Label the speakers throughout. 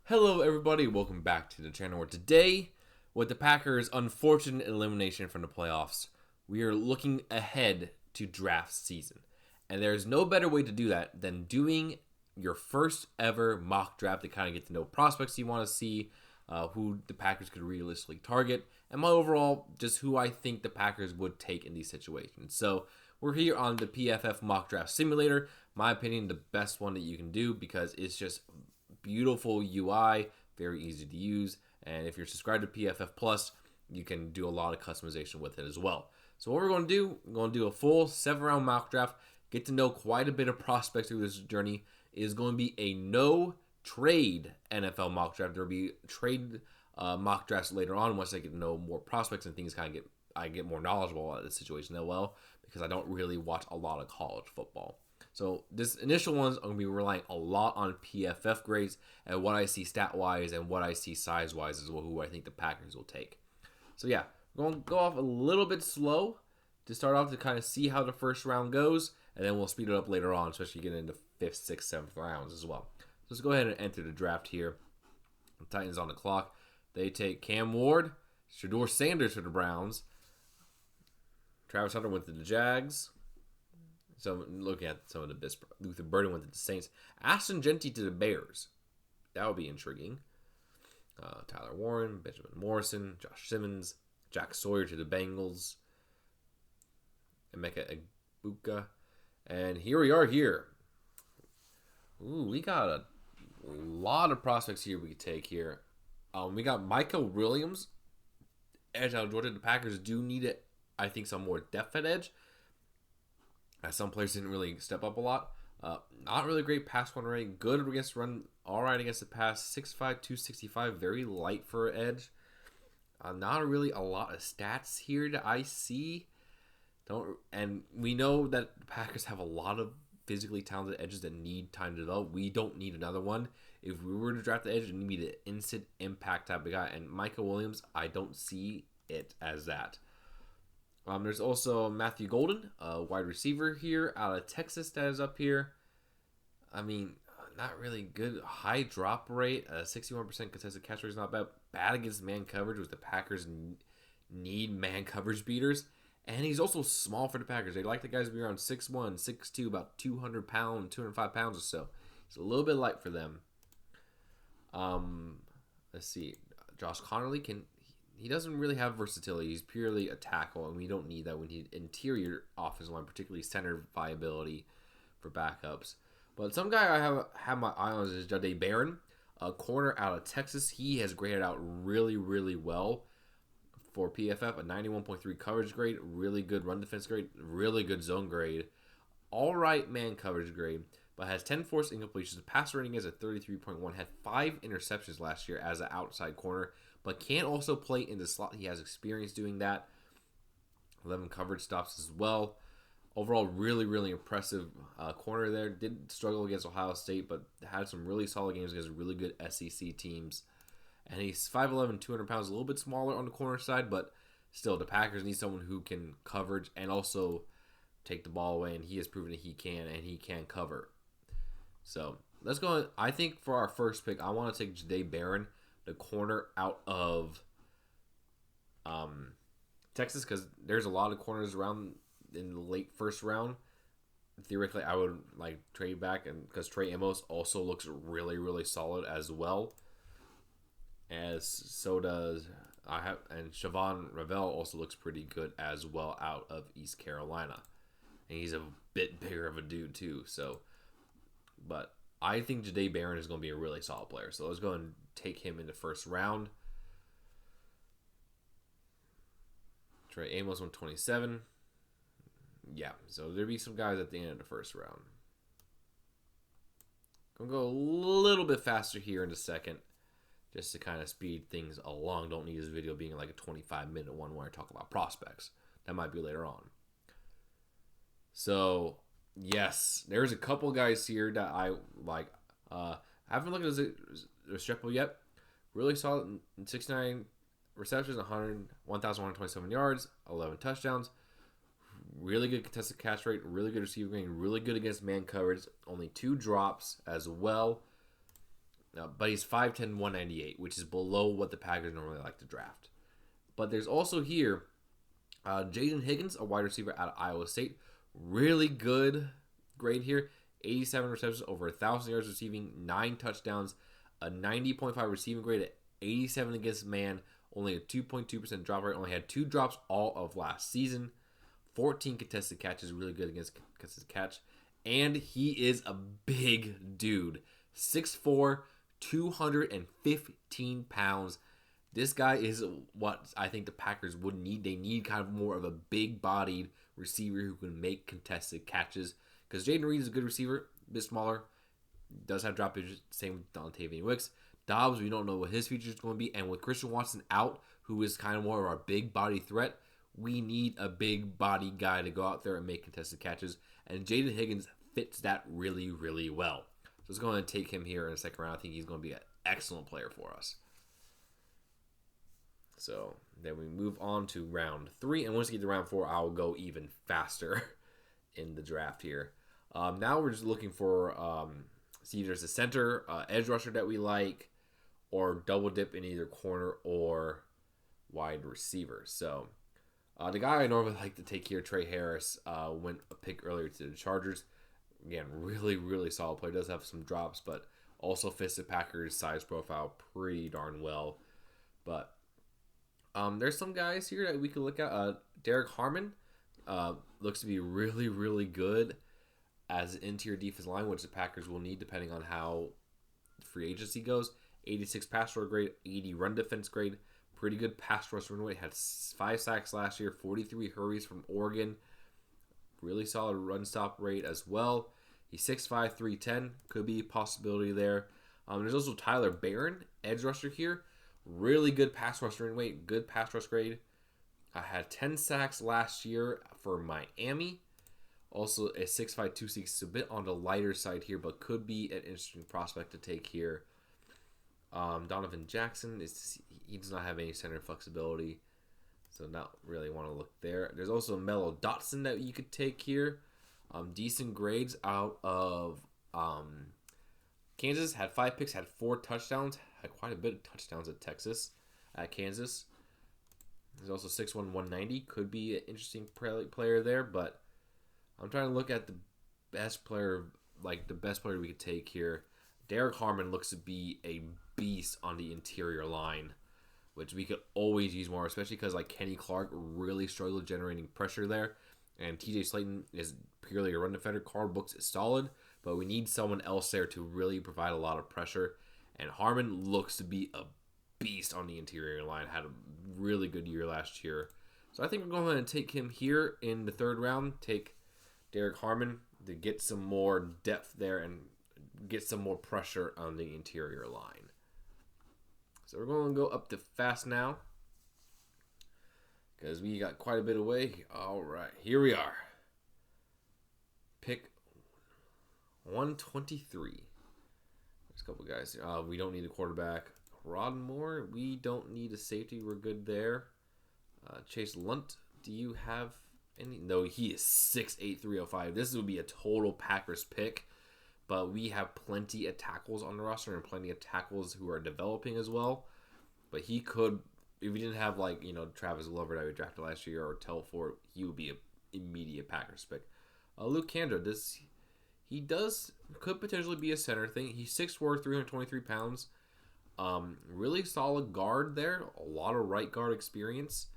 Speaker 1: Hello, everybody. Welcome back to the channel. Where today, with the Packers' unfortunate elimination from the playoffs, we are looking ahead to draft season. And there's no better way to do that than doing your first ever mock draft to kind of get to know prospects you want to see, who the Packers could realistically target, and my overall, just who I think the Packers would take in these situations. So we're here on the PFF Mock Draft Simulator. My opinion, the best one that you can do because it's just beautiful UI, very easy to use, and if you're subscribed to PFF Plus, you can do a lot of customization with it as well. So what we're going to do, we're going to do a full 7-round mock draft, get to know quite a bit of prospects through this journey. It is going to be a no trade NFL mock draft. There will be trade mock drafts later on once I get to know more prospects and things I get more knowledgeable about the situation as well, because I don't really watch a lot of college football. So this initial one's going to be relying a lot on PFF grades and what I see stat-wise and what I see size-wise as well, who I think the Packers will take. So yeah, we're going to go off a little bit slow to start off to kind of see how the first round goes, and then we'll speed it up later on, especially getting into 5th, 6th, 7th rounds as well. So let's go ahead and enter the draft here. The Titans on the clock. They take Cam Ward, Shedeur Sanders for the Browns, Travis Hunter went to the Jags. So looking at some of the best, Luther Burden went to the Saints. Ashton Jeanty to the Bears. That would be intriguing. Tyler Warren, Benjamin Morrison, Josh Simmons, Jack Sawyer to the Bengals. Emeka Egbuka. And here we are here. Ooh, we got a lot of prospects here we could take here. We got Michael Williams, edge out of Georgia. The Packers do need it. I think some more depth at edge. Some players didn't really step up a lot. Not really great pass one rate. Good against run. All right against the pass. 6'5", 265. Very light for edge. Not really a lot of stats here that I see. And we know that the Packers have a lot of physically talented edges that need time to develop. We don't need another one. If we were to draft the edge, it would be the instant impact type of guy. And Michael Williams, I don't see it as that. There's also Matthew Golden, a wide receiver here out of Texas that is up here. I mean, not really good. High drop rate, 61% contested catch rate is not bad. Bad against man coverage, which the Packers need man coverage beaters. And he's also small for the Packers. They like the guys to be around 6'1", 6'2", about 200 pounds, 205 pounds or so. He's a little bit light for them. Let's see. Josh Connerly he doesn't really have versatility. He's purely a tackle, and we don't need that. We need interior offensive line, particularly center viability for backups. But some guy I have my eye on is Jahdae Barron, a corner out of Texas. He has graded out really, really well for PFF. A 91.3 coverage grade, really good run defense grade, really good zone grade. All right man coverage grade, but has 10 forced incompletions. The passer rating is at 33.1. Had 5 interceptions last year as an outside corner, but can also play in the slot. He has experience doing that. 11 coverage stops as well. Overall, really, really impressive corner there. Did struggle against Ohio State, but had some really solid games against really good SEC teams. And he's 5'11", 200 pounds, a little bit smaller on the corner side, but still, the Packers need someone who can coverage and also take the ball away, and he has proven that he can, and he can cover. So, let's go. I think for our first pick, I want to take Jahdae Barron, the corner out of Texas, because there's a lot of corners around in the late first round. Theoretically, I would like trade back, and because Trey Amos also looks really, really solid as well. As so does and Siobhan Ravel also looks pretty good as well out of East Carolina, and he's a bit bigger of a dude too. So, but I think Jahdae Barron is going to be a really solid player. So let's go and take him in the first round. Trey Amos 127. Yeah, so there'll be some guys at the end of the first round. Gonna go a little bit faster here in a second, just to kind of speed things along. Don't need this video being like a 25-minute one where I talk about prospects. That might be later on. So, yes, there's a couple guys here that I like. I haven't looked at the Restrepo yet. Really solid, 69 receptions, 1,127 yards, 11 touchdowns. Really good contested catch rate, really good receiver rating, really good against man coverage. Only 2 drops as well. but he's 5'10", 198, which is below what the Packers normally like to draft. But there's also here Jaden Higgins, a wide receiver out of Iowa State. Really good grade here. 87 receptions, over 1,000 yards receiving, 9 touchdowns, a 90.5 receiving grade at 87 against man, only a 2.2% drop rate, only had 2 drops all of last season, 14 contested catches, really good against contested catch, and he is a big dude, 6'4", 215 pounds. This guy is what I think the Packers would need. They need kind of more of a big-bodied receiver who can make contested catches. Because Jaden Reed is a good receiver, a bit smaller, does have drop pitches, same with Dontavian Wicks. Dobbs, we don't know what his future is going to be. And with Christian Watson out, who is kind of more of our big-body threat, we need a big-body guy to go out there and make contested catches. And Jaden Higgins fits that really, really well. So it's going to take him here in the second round. I think he's going to be an excellent player for us. So then we move on to round 3. And once we get to round 4, I'll go even faster in the draft here. Now we're just looking for see if there's a center, edge rusher that we like, or double dip in either corner or wide receiver. So the guy I normally like to take here, Trey Harris, went a pick earlier to the Chargers. Again, really, really solid player. Does have some drops, but also fits the Packers' size profile pretty darn well. But there's some guys here that we can look at. Derek Harmon looks to be really, really good as an interior defense line, which the Packers will need depending on how free agency goes. 86 pass rush grade, 80 run defense grade. Pretty good pass rush run rate. Had 5 sacks last year, 43 hurries from Oregon. Really solid run stop rate as well. He's 6'5", 310. Could be a possibility there. There's also Tyler Barron, edge rusher here. Really good pass rush run rate, good pass rush grade. I had 10 sacks last year for Miami. Also a 6'5", 260, a bit on the lighter side here, but could be an interesting prospect to take here. Donovan Jackson, he does not have any center flexibility, so not really want to look there. There's also Mello Dotson that you could take here. Decent grades out of Kansas. Had 5 picks, had 4 touchdowns. Had quite a bit of touchdowns at Kansas. There's also 6'1", 190. Could be an interesting player there, but I'm trying to look at the best player, like the best player we could take here. Derek Harmon looks to be a beast on the interior line, which we could always use more, especially because like Kenny Clark really struggled generating pressure there, and TJ Slayton is purely a run defender. Carl Brooks is solid, but we need someone else there to really provide a lot of pressure. And Harmon looks to be a beast on the interior line. Had a really good year last year. So I think we're going to go ahead and take him here in the 3rd round. Take Derek Harmon to get some more depth there and get some more pressure on the interior line. So we're going to go up to fast now, because we got quite a bit away. All right, here we are. Pick 123. There's a couple guys. We don't need a quarterback. Rod Moore, we don't need a safety. We're good there. Chase Lunt, do you have any? No, he is 6'8", 305. This would be a total Packers pick, but we have plenty of tackles on the roster and plenty of tackles who are developing as well. But he could, if we didn't have Travis Glover that we drafted last year or Telford, he would be an immediate Packers pick. Luke Kandra, could potentially be a center thing. He's 6'4", 323 pounds. Really solid guard there. A lot of right guard experience.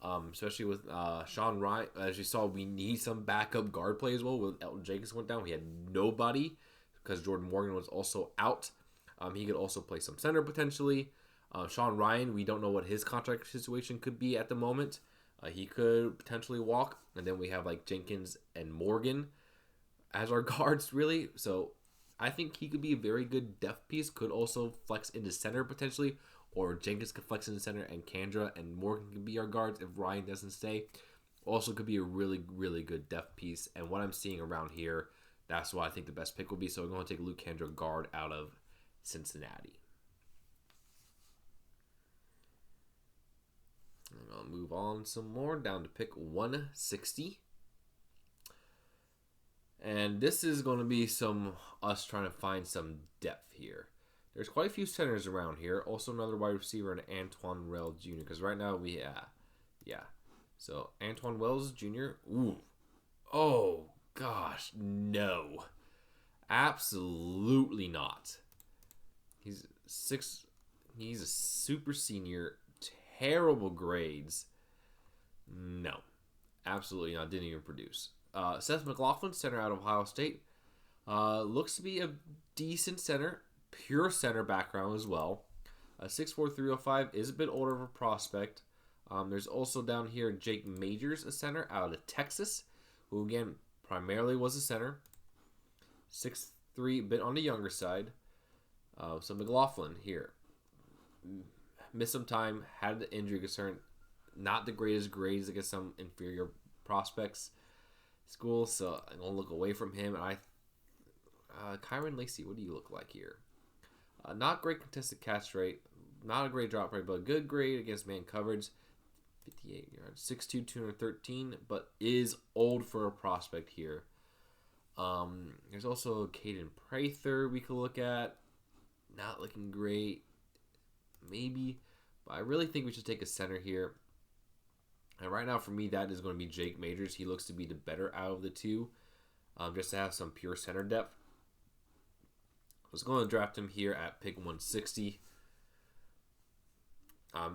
Speaker 1: Especially with Sean Ryan. As you saw, we need some backup guard play as well. When Elton Jenkins went down, we had nobody because Jordan Morgan was also out. He could also play some center potentially. Sean Ryan, we don't know what his contract situation could be at the moment. He could potentially walk. And then we have like Jenkins and Morgan as our guards, really. So I think he could be a very good depth piece. Could also flex into center potentially. Or Jenkins could flex into center and Kandra and Morgan could be our guards if Ryan doesn't stay. Also could be a really, really good depth piece. And what I'm seeing around here, that's what I think the best pick will be. So I'm going to take Luke Kandra, guard out of Cincinnati. I'm going to move on some more down to pick 160. And this is going to be us trying to find some depth here. There's quite a few centers around here. Also another wide receiver and Antoine Wells Jr. Because right now yeah. So Antoine Wells Jr. Ooh, oh gosh, no, absolutely not. He's six. He's a super senior. Terrible grades. No, absolutely not. Didn't even produce. Seth McLaughlin, center out of Ohio State, looks to be a decent center. Pure center background as well. 6'4", 305 is a bit older of a prospect. There's also down here Jake Majors, a center out of Texas, who again primarily was a center. 6'3", a bit on the younger side. So McLaughlin here missed some time, had an injury concern, not the greatest grades against some inferior prospects schools, so I'm gonna look away from him. And Kyron Lacey, what do you look like here? Not great contested catch rate, not a great drop rate, but a good grade against man coverage. 58 yards, 6'2", 213, but is old for a prospect here. There's also Caden Prather we could look at. Not looking great, maybe, but I really think we should take a center here. And right now, for me, that is going to be Jake Majors. He looks to be the better out of the two, just to have some pure center depth. I was going to draft him here at pick 160.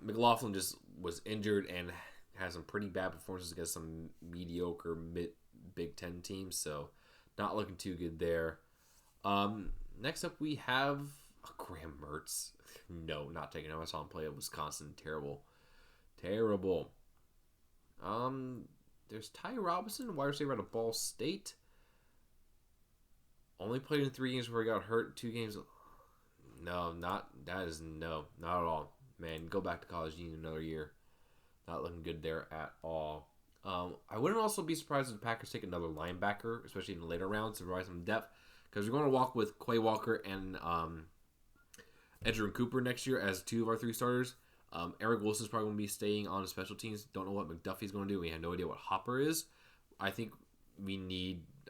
Speaker 1: McLaughlin just was injured and had some pretty bad performances against some mediocre Big Ten teams, so not looking too good there. Next up, we have Graham Mertz. No, not taking him. I saw him play at Wisconsin. Terrible. There's Ty Robinson, wide receiver out of Ball State. Only played in 3 games before he got hurt. 2 games. No, not at all. Man, go back to college. You need another year. Not looking good there at all. I wouldn't also be surprised if the Packers take another linebacker, especially in the later rounds, to provide some depth, because we're going to walk with Quay Walker and Edgerrin Cooper next year as 2 of our 3 starters. Eric Wilson's probably going to be staying on special teams. Don't know what McDuffie's going to do. We have no idea what Hopper is. I think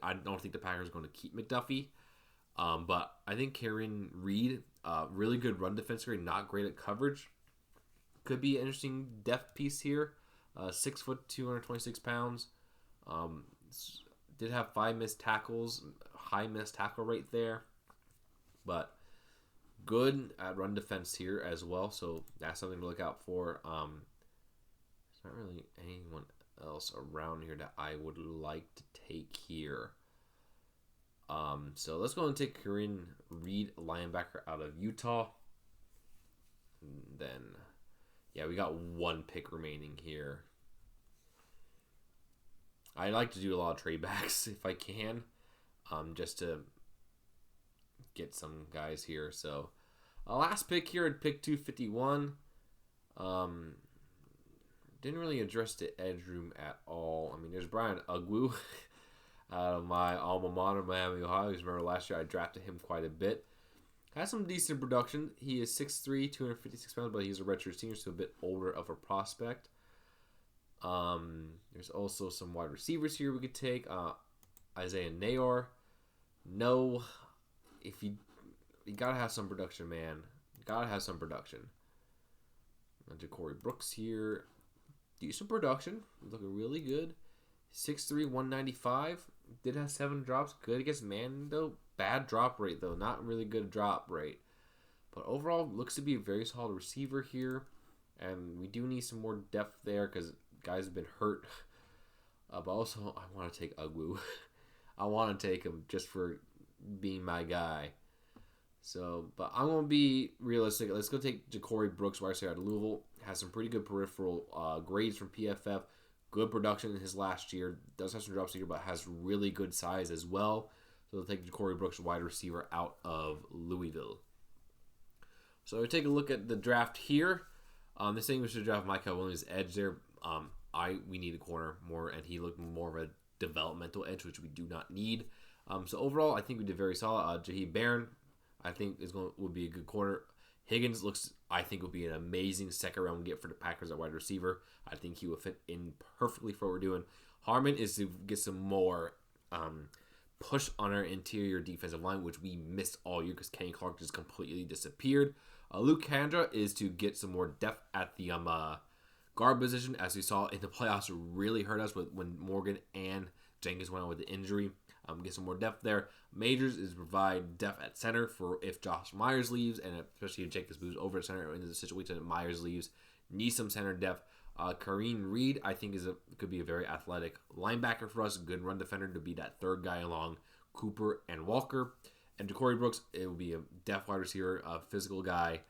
Speaker 1: I don't think the Packers are going to keep McDuffie. But I think Karen Reed, really good run defense grade, not great at coverage. Could be an interesting depth piece here. 6 foot, 226 pounds. Did have 5 missed tackles, high missed tackle rate there. But good at run defense here as well, so that's something to look out for. There's not really anyone else around here that I would like to take here. So let's go and take Karen Reed, linebacker out of Utah. And then, yeah, we got 1 pick remaining here. I like to do a lot of trade backs if I can, just to get some guys here. So, last pick here at pick 251. Didn't really address the edge room at all. I mean, there's Brian Ugwu out of my alma mater, Miami, Ohio. You remember last year I drafted him quite a bit. Has some decent production. He is 6'3", 256 pounds, but he's a redshirt senior, so a bit older of a prospect. There's also some wide receivers here we could take. Isaiah Nayor. No, if you gotta have some production, man. Gotta have some production. Ja'Cory Brooks here. Decent production. Looking really good. 6'3", 195. Did have 7 drops. Good against man, though. Bad drop rate, though. Not really good drop rate. But overall, looks to be a very solid receiver here. And we do need some more depth there because guys have been hurt. But also, I want to take Ugwu. I want to take him just for being my guy. So, but I'm going to be realistic. Let's go take Ja'Cory Brooks, wide receiver out of Louisville. Has some pretty good peripheral grades from PFF. Good production in his last year. Does have some drops here, but has really good size as well. So they'll take Ja'Cory Brooks, wide receiver out of Louisville. So we take a look at the draft here. This thing we should draft Micah Williams edge there. We need a corner more, and he looked more of a developmental edge, which we do not need. So overall, I think we did very solid. Jaheim Barron, I think would be a good corner. Higgins I think would be an amazing second round get for the Packers at wide receiver. I think he would fit in perfectly for what we're doing. Harmon is to get some more push on our interior defensive line, which we missed all year because Kenny Clark just completely disappeared. Luke Kandra is to get some more depth at the guard position, as we saw in the playoffs, really hurt us when Morgan and Jenkins went out with the injury. Get some more depth there. Majors is to provide depth at center for if Josh Myers leaves, and especially if Jenkins moves over at center in the situation that Myers leaves. Need some center depth. Kareem Reed, I think, could be a very athletic linebacker for us. A good run defender to be that third guy along Cooper and Walker. And Ja'Cory Brooks, it will be a depth wide receiver, a physical guy.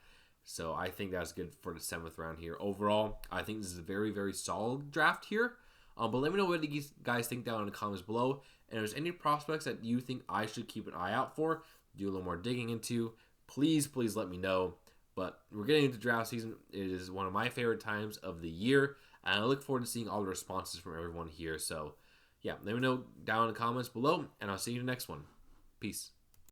Speaker 1: So I think that's good for the 7th round here. Overall, I think this is a very, very solid draft here. But let me know what you guys think down in the comments below. And if there's any prospects that you think I should keep an eye out for, do a little more digging into, please let me know. But we're getting into draft season. It is one of my favorite times of the year. And I look forward to seeing all the responses from everyone here. So, yeah, let me know down in the comments below. And I'll see you in the next one. Peace.